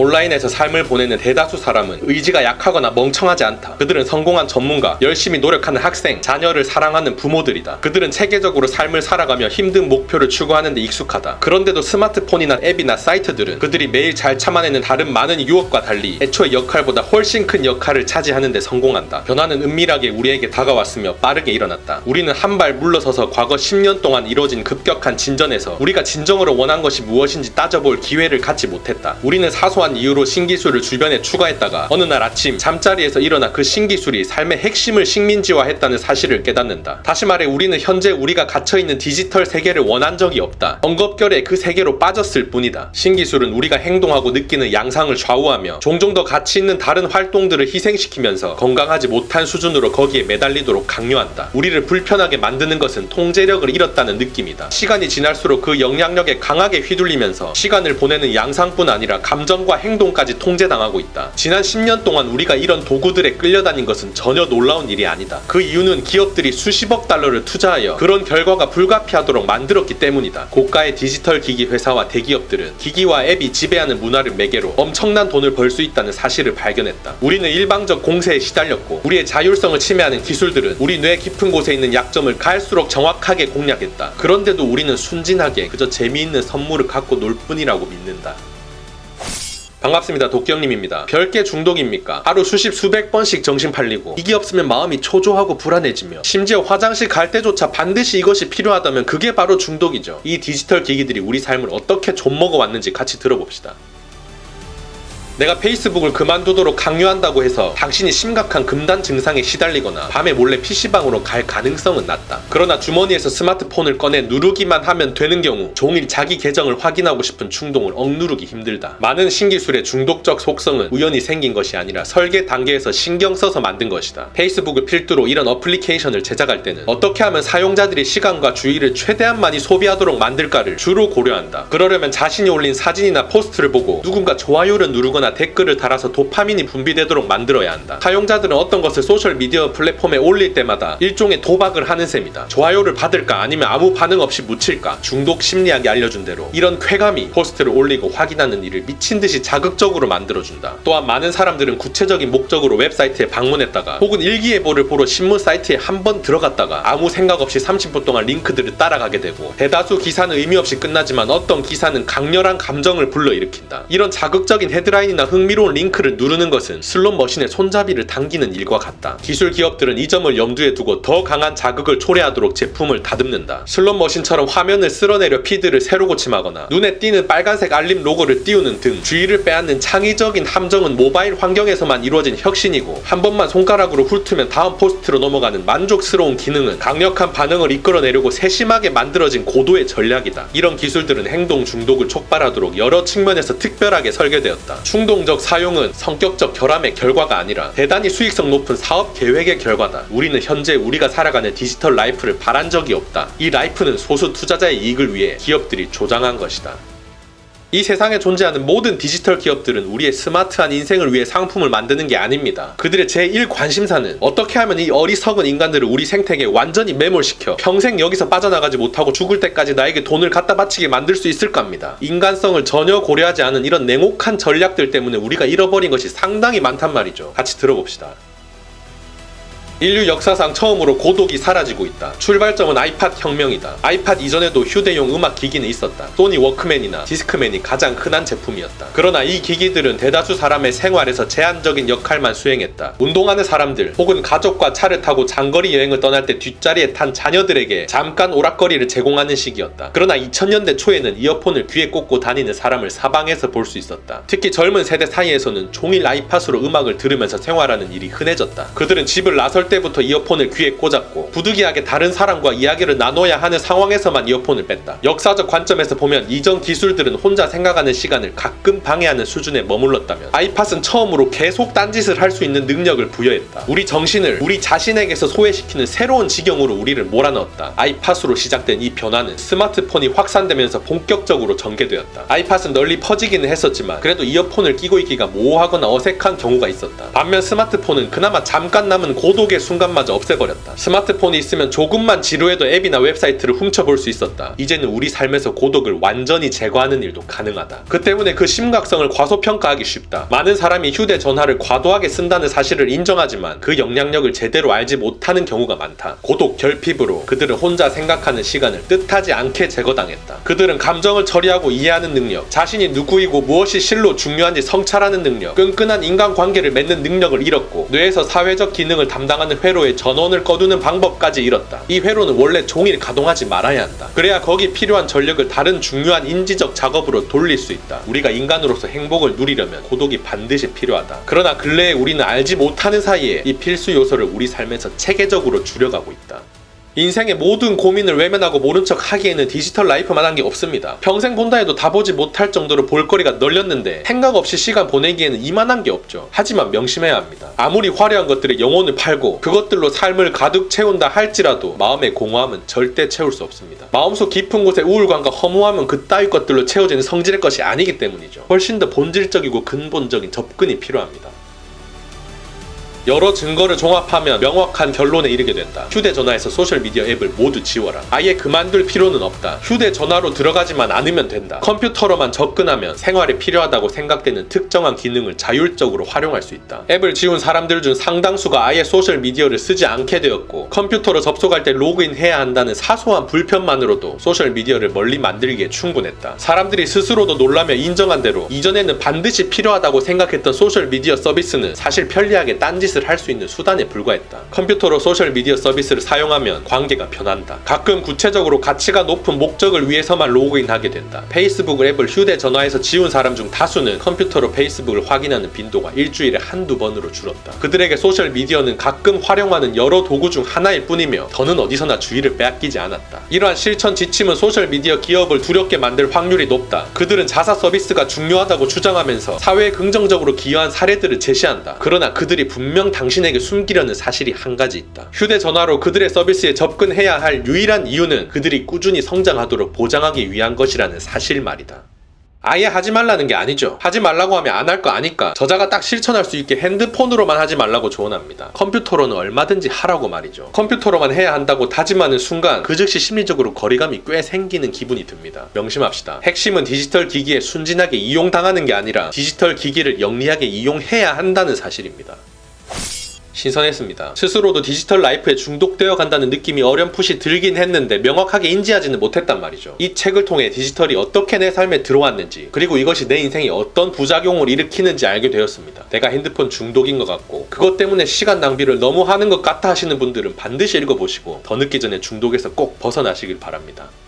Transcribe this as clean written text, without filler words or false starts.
온라인에서 삶을 보내는 대다수 사람은 의지가 약하거나 멍청하지 않다. 그들은 성공한 전문가, 열심히 노력하는 학생, 자녀를 사랑하는 부모들이다. 그들은 체계적으로 삶을 살아가며 힘든 목표를 추구하는 데 익숙하다. 그런데도 스마트폰이나 앱이나 사이트들은 그들이 매일 잘 참아내는 다른 많은 유혹과 달리 애초의 역할보다 훨씬 큰 역할을 차지하는 데 성공한다. 변화는 은밀하게 우리에게 다가왔으며 빠르게 일어났다. 우리는 한 발 물러서서 과거 10년 동안 이뤄진 급격한 진전에서 우리가 진정으로 원한 것이 무엇인지 따져볼 기회를 갖지 못했다. 우리는 사소한 이유로 신기술을 주변에 추가했다가 어느 날 아침 잠자리에서 일어나 그 신기술이 삶의 핵심을 식민지화했다는 사실을 깨닫는다. 다시 말해 우리는 현재 우리가 갇혀있는 디지털 세계를 원한 적이 없다. 엉겁결에 그 세계로 빠졌을 뿐이다. 신기술은 우리가 행동하고 느끼는 양상을 좌우하며 종종 더 가치 있는 다른 활동들을 희생시키면서 건강하지 못한 수준으로 거기에 매달리도록 강요한다. 우리를 불편하게 만드는 것은 통제력을 잃었다는 느낌이다. 시간이 지날수록 그 영향력에 강하게 휘둘리면서 시간을 보내는 양상뿐 아니라 감정과 행동까지 통제당하고 있다. 지난 10년 동안 우리가 이런 도구들에 끌려다닌 것은 전혀 놀라운 일이 아니다. 그 이유는 기업들이 수십억 달러를 투자하여 그런 결과가 불가피하도록 만들었기 때문이다. 고가의 디지털 기기 회사와 대기업들은 기기와 앱이 지배하는 문화를 매개로 엄청난 돈을 벌 수 있다는 사실을 발견했다. 우리는 일방적 공세에 시달렸고 우리의 자율성을 침해하는 기술들은 우리 뇌 깊은 곳에 있는 약점을 갈수록 정확하게 공략했다. 그런데도 우리는 순진하게 그저 재미있는 선물을 갖고 놀 뿐이라고 믿는다. 반갑습니다. 도끼형님입니다. 별게 중독입니까? 하루 수십 수백 번씩 정신 팔리고 기기 없으면 마음이 초조하고 불안해지며 심지어 화장실 갈 때조차 반드시 이것이 필요하다면 그게 바로 중독이죠. 이 디지털 기기들이 우리 삶을 어떻게 좀먹어 왔는지 같이 들어봅시다. 내가 페이스북을 그만두도록 강요한다고 해서 당신이 심각한 금단 증상에 시달리거나 밤에 몰래 PC방으로 갈 가능성은 낮다. 그러나 주머니에서 스마트폰을 꺼내 누르기만 하면 되는 경우 종일 자기 계정을 확인하고 싶은 충동을 억누르기 힘들다. 많은 신기술의 중독적 속성은 우연히 생긴 것이 아니라 설계 단계에서 신경 써서 만든 것이다. 페이스북을 필두로 이런 어플리케이션을 제작할 때는 어떻게 하면 사용자들이 시간과 주의를 최대한 많이 소비하도록 만들까를 주로 고려한다. 그러려면 자신이 올린 사진이나 포스트를 보고 누군가 좋아요를 누르거나 댓글을 달아서 도파민이 분비되도록 만들어야 한다. 사용자들은 어떤 것을 소셜미디어 플랫폼에 올릴 때마다 일종의 도박을 하는 셈이다. 좋아요를 받을까 아니면 아무 반응 없이 묻힐까. 중독 심리학이 알려준 대로 이런 쾌감이 포스트를 올리고 확인하는 일을 미친듯이 자극적으로 만들어준다. 또한 많은 사람들은 구체적인 목적으로 웹사이트에 방문했다가 혹은 일기예보를 보러 신문 사이트에 한번 들어갔다가 아무 생각 없이 30분 동안 링크들을 따라가게 되고 대다수 기사는 의미 없이 끝나지만 어떤 기사는 강렬한 감정을 불러일으킨다. 이런 자극적인 헤드라인이나 흥미로운 링크를 누르는 것은 슬롯머신의 손잡이를 당기는 일과 같다. 기술 기업들은 이 점을 염두에 두고 더 강한 자극을 초래하도록 제품을 다듬는다. 슬롯머신처럼 화면을 쓸어내려 피드를 새로 고침하거나 눈에 띄는 빨간색 알림 로고를 띄우는 등 주의를 빼앗는 창의적인 함정은 모바일 환경에서만 이루어진 혁신이고 한 번만 손가락으로 훑으면 다음 포스트로 넘어가는 만족스러운 기능은 강력한 반응을 이끌어내려고 세심하게 만들어진 고도의 전략이다. 이런 기술들은 행동 중독을 촉발하도록 여러 측면에서 특별하게 설계되었다. 충동적 사용은 성격적 결함의 결과가 아니라 대단히 수익성 높은 사업 계획의 결과다. 우리는 현재 우리가 살아가는 디지털 라이프를 바란 적이 없다. 이 라이프는 소수 투자자의 이익을 위해 기업들이 조장한 것이다. 이 세상에 존재하는 모든 디지털 기업들은 우리의 스마트한 인생을 위해 상품을 만드는 게 아닙니다. 그들의 제1 관심사는 어떻게 하면 이 어리석은 인간들을 우리 생태계에 완전히 매몰시켜 평생 여기서 빠져나가지 못하고 죽을 때까지 나에게 돈을 갖다 바치게 만들 수 있을까 합니다. 인간성을 전혀 고려하지 않은 이런 냉혹한 전략들 때문에 우리가 잃어버린 것이 상당히 많단 말이죠. 같이 들어봅시다. 인류 역사상 처음으로 고독이 사라지고 있다. 출발점은 아이팟 혁명이다. 아이팟 이전에도 휴대용 음악 기기는 있었다. 소니 워크맨이나 디스크맨이 가장 흔한 제품이었다. 그러나 이 기기들은 대다수 사람의 생활에서 제한적인 역할만 수행했다. 운동하는 사람들 혹은 가족과 차를 타고 장거리 여행을 떠날 때 뒷자리에 탄 자녀들에게 잠깐 오락거리를 제공하는 시기였다. 그러나 2000년대 초에는 이어폰을 귀에 꽂고 다니는 사람을 사방에서 볼 수 있었다. 특히 젊은 세대 사이에서는 종일 아이팟으로 음악을 들으면서 생활하는 일이 흔해졌다. 그들은 집을 나설 때부터 이어폰을 귀에 꽂았고 부득이하게 다른 사람과 이야기를 나눠야 하는 상황에서만 이어폰을 뺐다. 역사적 관점에서 보면 이전 기술들은 혼자 생각하는 시간을 가끔 방해하는 수준에 머물렀다면 아이팟은 처음으로 계속 딴짓을 할 수 있는 능력을 부여했다. 우리 정신을 우리 자신에게서 소외시키는 새로운 지경으로 우리를 몰아넣었다. 아이팟으로 시작된 이 변화는 스마트폰이 확산되면서 본격적으로 전개되었다. 아이팟은 널리 퍼지기는 했었지만 그래도 이어폰을 끼고 있기가 모호하거나 어색한 경우가 있었다. 반면 스마트폰은 그나마 잠깐 남은 고독의 충격의 순간마저 없애버렸다. 스마트폰이 있으면 조금만 지루해도 앱이나 웹사이트를 훔쳐볼 수 있었다. 이제는 우리 삶에서 고독을 완전히 제거하는 일도 가능하다. 그 때문에 그 심각성을 과소평가하기 쉽다. 많은 사람이 휴대전화를 과도하게 쓴다는 사실을 인정하지만 그 영향력을 제대로 알지 못하는 경우가 많다. 고독 결핍으로 그들은 혼자 생각하는 시간을 뜻하지 않게 제거당했다. 그들은 감정을 처리하고 이해하는 능력, 자신이 누구이고 무엇이 실로 중요한지 성찰하는 능력, 끈끈한 인간관계를 맺는 능력을 잃었고 뇌에서 사회적 기능을 담당하는 회로의 전원을 꺼두는 방법까지 잃었다. 이 회로는 원래 종일 가동하지 말아야 한다. 그래야 거기 필요한 전력을 다른 중요한 인지적 작업으로 돌릴 수 있다. 우리가 인간으로서 행복을 누리려면 고독이 반드시 필요하다. 그러나 근래에 우리는 알지 못하는 사이에 이 필수 요소를 우리 삶에서 체계적으로 줄여가고 있다. 인생의 모든 고민을 외면하고 모른 척 하기에는 디지털 라이프만 한 게 없습니다. 평생 본다 해도 다 보지 못할 정도로 볼거리가 널렸는데 생각 없이 시간 보내기에는 이만한 게 없죠. 하지만 명심해야 합니다. 아무리 화려한 것들의 영혼을 팔고 그것들로 삶을 가득 채운다 할지라도 마음의 공허함은 절대 채울 수 없습니다. 마음속 깊은 곳에 우울감과 허무함은 그따위 것들로 채워지는 성질의 것이 아니기 때문이죠. 훨씬 더 본질적이고 근본적인 접근이 필요합니다. 여러 증거를 종합하면 명확한 결론에 이르게 된다. 휴대전화에서 소셜미디어 앱을 모두 지워라. 아예 그만둘 필요는 없다. 휴대전화로 들어가지만 않으면 된다. 컴퓨터로만 접근하면 생활에 필요하다고 생각되는 특정한 기능을 자율적으로 활용할 수 있다. 앱을 지운 사람들 중 상당수가 아예 소셜미디어를 쓰지 않게 되었고 컴퓨터로 접속할 때 로그인해야 한다는 사소한 불편만으로도 소셜미디어를 멀리 만들기에 충분했다. 사람들이 스스로도 놀라며 인정한 대로 이전에는 반드시 필요하다고 생각했던 소셜미디어 서비스는 사실 편리하게 딴짓을 할 수 있는 수단에 불과했다. 컴퓨터로 소셜미디어 서비스를 사용하면 관계가 변한다. 가끔 구체적으로 가치가 높은 목적을 위해서만 로그인하게 된다. 페이스북 앱을 휴대전화에서 지운 사람 중 다수는 컴퓨터로 페이스북을 확인하는 빈도가 일주일에 한두 번으로 줄었다. 그들에게 소셜미디어는 가끔 활용하는 여러 도구 중 하나일 뿐이며 더는 어디서나 주의를 빼앗기지 않았다. 이러한 실천 지침은 소셜미디어 기업을 두렵게 만들 확률이 높다. 그들은 자사 서비스가 중요하다고 주장하면서 사회에 긍정적으로 기여한 사례들을 제시한다. 그러나 그들이 분명 당신에게 숨기려는 사실이 한 가지 있다. 휴대전화로 그들의 서비스에 접근해야 할 유일한 이유는 그들이 꾸준히 성장하도록 보장하기 위한 것이라는 사실 말이다. 아예 하지 말라는 게 아니죠. 하지 말라고 하면 안 할 거 아니까 저자가 딱 실천할 수 있게 핸드폰으로만 하지 말라고 조언합니다. 컴퓨터로는 얼마든지 하라고 말이죠. 컴퓨터로만 해야 한다고 다짐하는 순간 그 즉시 심리적으로 거리감이 꽤 생기는 기분이 듭니다. 명심합시다. 핵심은 디지털 기기에 순진하게 이용당하는 게 아니라 디지털 기기를 영리하게 이용해야 한다는 사실입니다. 신선했습니다. 스스로도 디지털 라이프에 중독되어 간다는 느낌이 어렴풋이 들긴 했는데 명확하게 인지하지는 못했단 말이죠. 이 책을 통해 디지털이 어떻게 내 삶에 들어왔는지 그리고 이것이 내 인생에 어떤 부작용을 일으키는지 알게 되었습니다. 내가 핸드폰 중독인 것 같고 그것 때문에 시간 낭비를 너무 하는 것 같아 하시는 분들은 반드시 읽어보시고 더 늦기 전에 중독에서 꼭 벗어나시길 바랍니다.